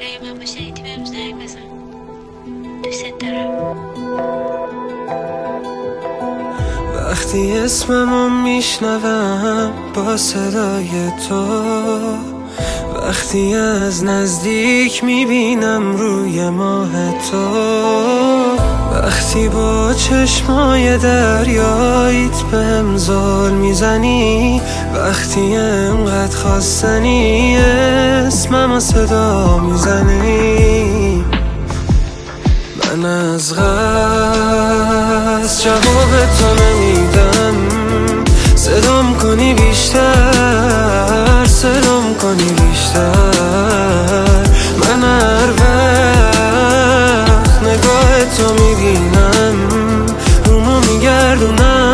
اگه من با شنیدی بهم زنگ بزن. دوست دارم. وقتی اسممو میشنوم با صدای تو، وقتی از نزدیک میبینم روی ماه تو، وقتی با چشمای دریاییت بهم زل میزنی، وقتی انقدر خواستنی اسممو صدا میزنی، من از قصد جواب تو نمیدم. صدام کنی بیشتر، صدام کنی بیشتر. من هر وقت نگاه تو میبینم رومو میگردونم.